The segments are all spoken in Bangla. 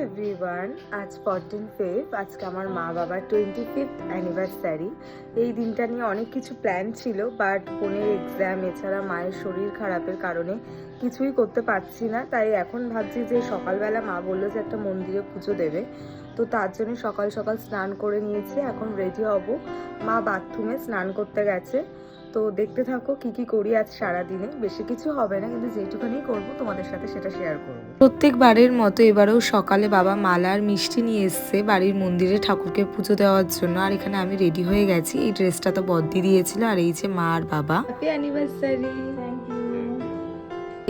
এভরিওয়ান, আজ 14 ফেব। আজকে আমার মা বাবার 25th অ্যানিভার্সারি। এই দিনটা নিয়ে অনেক কিছু প্ল্যান ছিল, বাট বোনের এক্সাম এছাড়া মায়ের শরীর খারাপের কারণে কিছুই করতে পারছি না। তাই এখন ভাবছি যে সকালবেলা মা বললো যে একটা মন্দিরে পুজো দেবে, তো তার জন্য সকাল সকাল স্নান করে নিয়েছি। এখন রেডি হব। মা বাথরুমে স্নান করতে গেছে। তো দেখতে থাকো কি কি করি আজ সারাদিনে। বেশি কিছু হবে না, কিন্তু যেটুখানি করবো তোমাদের সাথে সেটা শেয়ার করবো। প্রত্যেকবারের মতো এবারেও সকালে বাবা মালা আর মিষ্টি নিয়ে এসছে বাড়ির মন্দিরে ঠাকুরকে পুজো দেওয়ার জন্য। আর এখানে আমি রেডি হয়ে গেছি। এই ড্রেসটা তো বদ্দি দিয়েছিল। আর এই যে মা আর বাবা। Happy anniversary.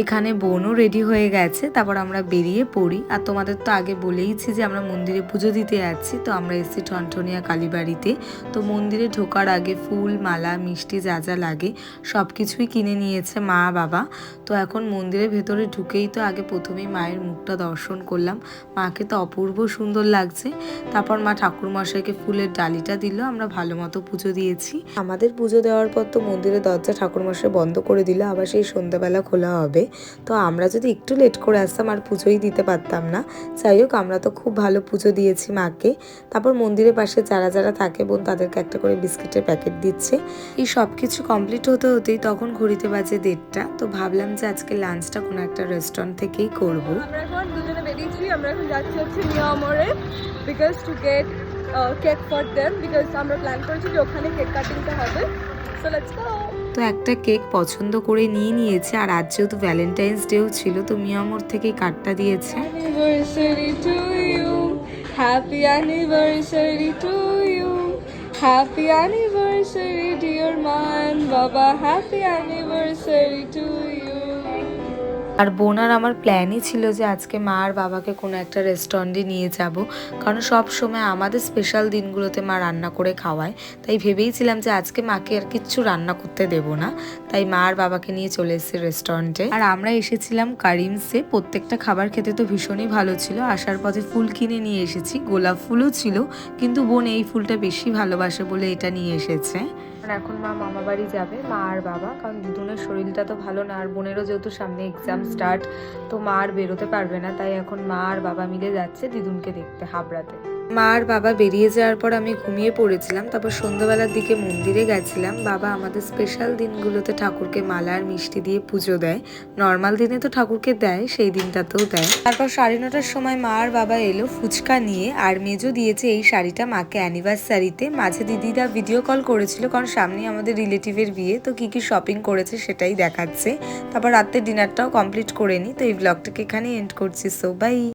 এখানে বোনও রেডি হয়ে গেছে। তারপর আমরা বেরিয়ে পড়ি। আর তোমাদের তো আগে বলেইছি যে আমরা মন্দিরে পুজো দিতে যাচ্ছি। তো আমরা এসেছি ঠনঠনিয়া কালীবাড়িতে। তো মন্দিরে ঢোকার আগে ফুল মালা মিষ্টি যা যা লাগে সব কিছুই কিনে নিয়েছে মা বাবা। তো এখন মন্দিরের ভেতরে ঢুকেই তো আগে প্রথমেই মায়ের মুখটা দর্শন করলাম। মাকে তো অপূর্ব সুন্দর লাগছে। তারপর মা ঠাকুরমশাইকে ফুলের ডালিটা দিল। আমরা ভালো মতো পুজো দিয়েছি। আমাদের পুজো দেওয়ার পর তো মন্দিরের দরজা ঠাকুরমশাই বন্ধ করে দিল। আবার সেই সন্ধ্যাবেলা খোলা হবে। তো আমরা যদি একটু লেট করে আসতাম আর পুজোই দিতে পারতাম না। যাই হোক, আমরা তো খুব ভালো পুজো দিয়েছি মাকে। তারপর মন্দিরের পাশে যারা যারা থাকে বোন তাদেরকে একটা করে বিস্কিটের প্যাকেট দিচ্ছে। এই সব কিছু কমপ্লিট হতে হতেই তখন ঘড়িতে বাজে 1:30। তো ভাবলাম যে আজকে লাঞ্চটা কোনো একটা রেস্টুরেন্ট থেকেই করব। আমরা এখন দুজনে বেরিয়েছি। আমরা এখন যাচ্ছি হচ্ছে মিয়ামরে, because to get cake for them, because আমরা প্ল্যান করেছি যে ওখানে কেক কাটিংটা হবে। So let's go. তো একটা কেক পছন্দ করে নিয়ে নিয়েছে। আর আজ যেহেতু ভ্যালেন্টাইন্স ডেও ছিল, তো মিয়ামোর থেকেই কার্ডটা দিয়েছে। Anniversary to you, happy anniversary to you, happy anniversary dear মা এন্ড বাবা, হ্যাপি অ্যানিভার্সারি টু ইউ। আর বোন আর আমার প্ল্যানই ছিল যে আজকে মা আর বাবাকে কোনো একটা রেস্টুরেন্টে নিয়ে যাব, কারণ সব সময় আমাদের স্পেশাল দিনগুলোতে মা রান্না করে খাওয়ায়। তাই ভেবেইছিলাম যে আজকে মাকে আর কিচ্ছু রান্না করতে দেব না। তাই মা আর বাবাকে নিয়ে চলে এসেছি রেস্টুরেন্টে। আর আমরা এসেছিলাম কারিমসে। প্রত্যেকটা খাবার খেতে তো ভীষণই ভালো ছিল। আসার পথে ফুল কিনে নিয়ে এসেছি। গোলাপ ফুলও ছিল, কিন্তু বোন এই ফুলটা বেশি ভালোবাসে বলে এটা নিয়ে এসেছে। এখন মা মামা বাড়ি যাবে, মা আর বাবা, কারণ দিদুনের শরীরটা তো ভালো না। আর বোনেরও যেহেতু সামনে এক্সাম স্টার্ট, তো মা আর বেরোতে পারবে না। তাই এখন মা আর বাবা মিলে যাচ্ছে দিদুনকে দেখতে হাবড়াতে। মা আর বাবা বেরিয়ে যাওয়ার পর আমি ঘুমিয়ে পড়েছিলাম। তারপর সন্ধ্যাবেলার দিকে মন্দিরে গেছিলাম। বাবা আমাদের স্পেশাল দিনগুলোতে ঠাকুরকে মালা আর মিষ্টি দিয়ে পুজো দেয়। নর্মাল দিনে তো ঠাকুরকে দেয়, সেই দিনটাতেও দেয়। তারপর 9:30টার সময় মা আর বাবা এলো ফুচকা নিয়ে। আর মেজো দিয়েছে এই শাড়িটা মাকে অ্যানিভার্সারিতে। মাঝে দিদিরা ভিডিও কল করেছিল, কারণ সামনে আমাদের রিলেটিভের বিয়ে। তো কি কি শপিং করেছে সেটাই দেখাচ্ছে। তারপর রাত্রে ডিনারটাও কমপ্লিট করে নি। তো এই ব্লগটাকে এখানে এন্ড করছি। So by.